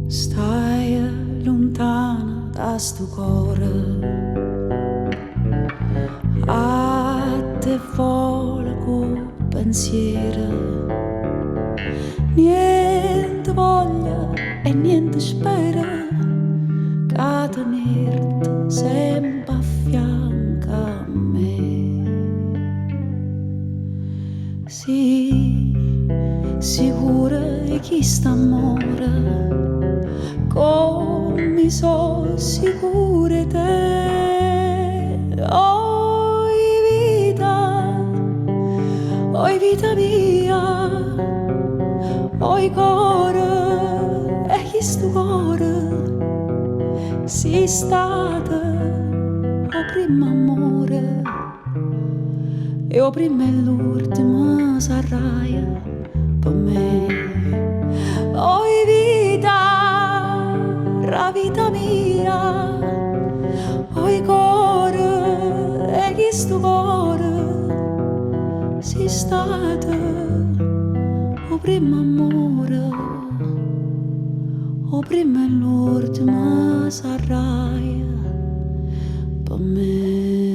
Stai lontana da sto cuore, a te vola con pensiero, niente voglia e niente spera che tenerti sempre a fianco a me. Sì, sicura che st'amore come so sicura di te. Oi vita mia, oi cuore, e questo cuore si stata o primo amore e o primo e l'ultimo sarraia per me. Oi vita, la vita mia, oi cuore, e questo cuore si stata o primo amore, o prima e l'ultima sarraia per me.